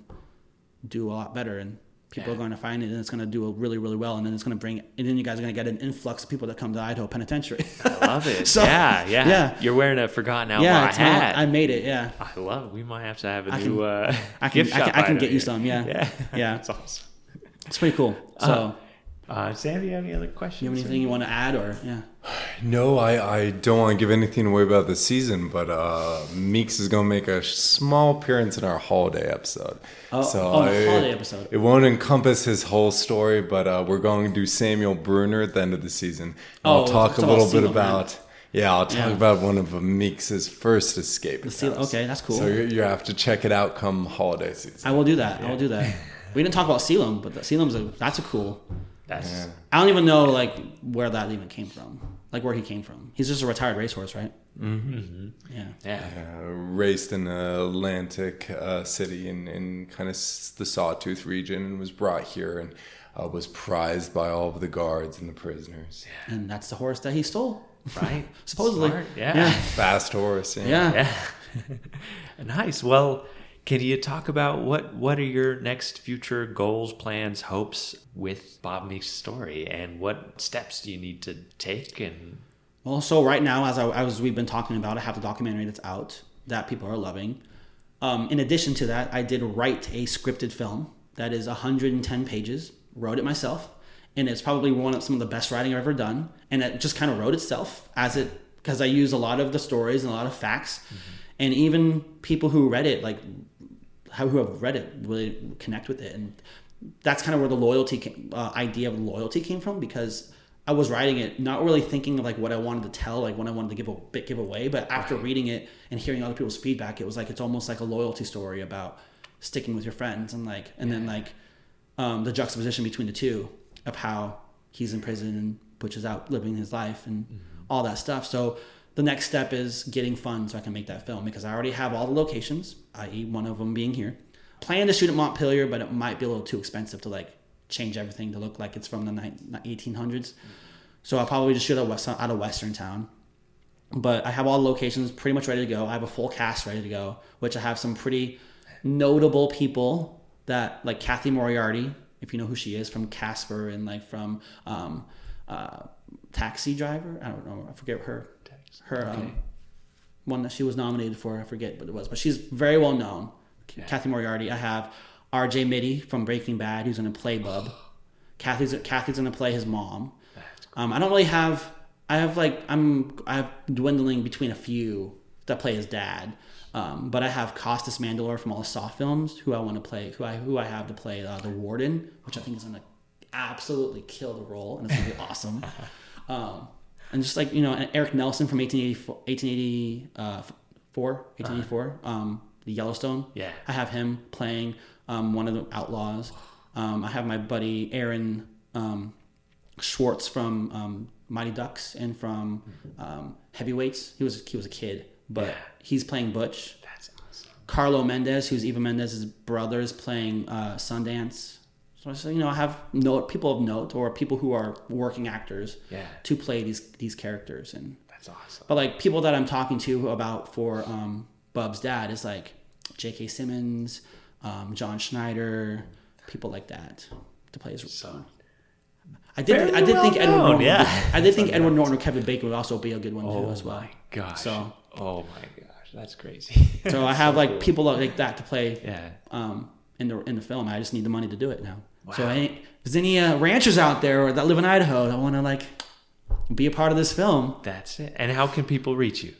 do a lot better. And people are going to find it, and it's going to do really, really well. And then and then you guys are going to get an influx of people that come to Idaho Penitentiary. I love it. So, yeah. You're wearing a Forgotten Outlaw hat. I made it, yeah. I love it. We might have to have a new gift shop. I can get you here. some, yeah. That's awesome. It's pretty cool. So... Sam, do you have any other questions? You have anything you want to add, or No, I don't want to give anything away about the season, but Meeks is going to make a small appearance in our holiday episode. Holiday episode. It won't encompass his whole story, but we're going to do Samuel Bruner at the end of the season. I'll talk a little bit about... Yeah, I'll talk about one of Meeks' first escape attempts. Okay, that's cool. So you have to check it out come holiday season. I will do that. I will do that. We didn't talk about Sealam, but that's a cool... I don't even know like where that even came from, like where he came from. He's just a retired racehorse, right? Mm-hmm. Yeah. Raced in Atlantic City in kind of the Sawtooth region, and was brought here and was prized by all of the guards and the prisoners. And that's the horse that he stole, right? Supposedly. Smart. Yeah. Fast horse. Yeah. Nice. Well, can you talk about what are your next future goals, plans, hopes with Bob Meeks' story, and what steps do you need to take? And well, so right now, as we've been talking about, I have the documentary that's out that people are loving. In addition to that, I did write a scripted film that is 110 pages. Wrote it myself, and it's probably some of the best writing I've ever done. And it just kind of wrote itself because I use a lot of the stories and a lot of facts, and even people who read it who have read it really connect with it. And that's kind of where the idea of loyalty came from, because I was writing it not really thinking of like what I wanted to tell, like what I wanted to give away, but after reading it and hearing other people's feedback, it was like it's almost like a loyalty story about sticking with your friends, and then the juxtaposition between the two of how he's in prison and Butch is out living his life and all that stuff. So the next step is getting funds so I can make that film, because I already have all the locations, i.e. one of them being here. Plan to shoot at Montpelier, but it might be a little too expensive to like change everything to look like it's from the 1800s. So I'll probably just shoot out of Western Town. But I have all the locations pretty much ready to go. I have a full cast ready to go, which I have some pretty notable people that, like Kathy Moriarty, if you know who she is, from Casper, and like from Taxi Driver. I don't know. I forget her one that she was nominated for. I forget what it was, but she's very well known. Yeah. Kathy Moriarty. I have R.J. Mitty from Breaking Bad, who's going to play Bub. Kathy's going to play his mom. I don't really have. I have dwindling between a few that play his dad. But I have Costas Mandylor from all the Saw films, who I want to play, who I have to play the Warden, which I think is going to absolutely kill the role, and it's going to be awesome. And just like, and Eric Nelson from 1884, the Yellowstone. Yeah. I have him playing one of the outlaws. I have my buddy Aaron Schwartz from Mighty Ducks and from Heavyweights. He was a kid, but he's playing Butch. That's awesome. Carlo Mendez, who's Eva Mendez's brother, is playing Sundance. So I have people of note, or people who are working actors to play these characters. And that's awesome. But like people that I'm talking to about for Bub's dad is like J.K. Simmons, John Schneider, people like that to play his son. I did think Edward Norton. I did think Edward Norton or Kevin Bacon would also be a good one too as well. Oh my gosh! Oh my gosh, that's crazy. So I have like people like that to play. In the film. I just need the money to do it now. Wow. So if there's any ranchers out there that live in Idaho that want to like be a part of this film, that's it. And how can people reach you?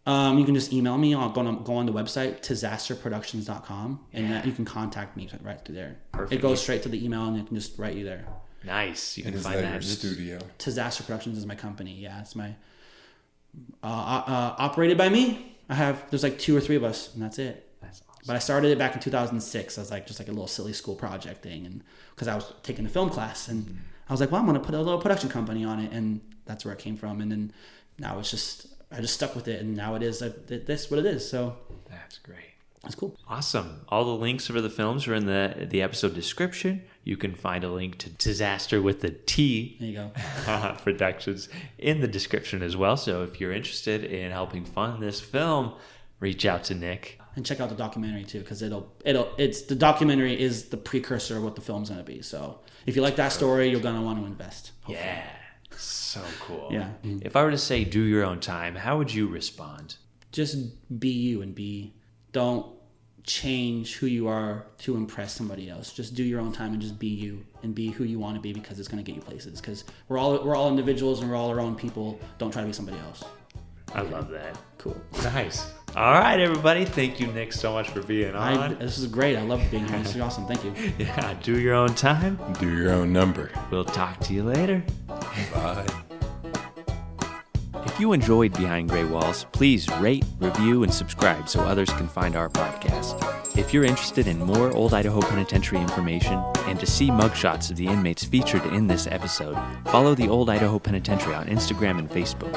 You can just email me. I'll go on the website tizesterproductions.com, and you can contact me right through there. Perfect. It goes straight to the email, and it can just write you there. Nice. You can And find is that your in the studio. Tizekker Productions is my company. Yeah, it's my operated by me. There's like 2 or 3 of us, and that's it. That's awesome. But I started it back in 2006 as like just like a little silly school project thing, and because I was taking a film class, and I was like, well, I'm gonna put a little production company on it, and that's where it came from. And then now it's just I just stuck with it, and now it is this what it is. So that's great. That's cool. Awesome. All the links for the films are in the episode description. You can find a link to Disaster with the T. There you go. Productions in the description as well. So if you're interested in helping fund this film, reach out to Nik. And check out the documentary too, because the documentary is the precursor of what the film's gonna be. So if you like that story, you're gonna want to invest. Hopefully. Yeah. So cool. Yeah. If I were to say do your own time, how would you respond? Just be you and don't change who you are to impress somebody else. Just do your own time and just be you and be who you want to be, because it's going to get you places, because we're all individuals and we're all our own people. Don't try to be somebody else. I love that. Cool. Nice. All right, everybody. Thank you, Nik, so much for being on. This is great. I love being here. This is awesome. Thank you. Yeah, do your own time. Do your own number. We'll talk to you later. Bye. If you enjoyed Behind Gray Walls, please rate, review, and subscribe so others can find our podcast. If you're interested in more Old Idaho Penitentiary information and to see mugshots of the inmates featured in this episode, follow the Old Idaho Penitentiary on Instagram and Facebook.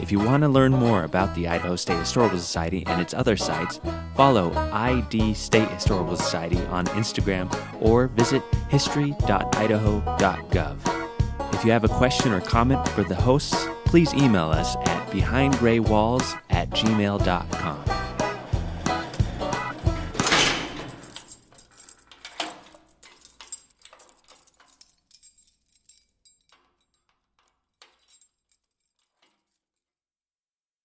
If you want to learn more about the Idaho State Historical Society and its other sites, follow ID State Historical Society on Instagram or visit history.idaho.gov. If you have a question or comment for the hosts, please email us at behindgraywalls@gmail.com.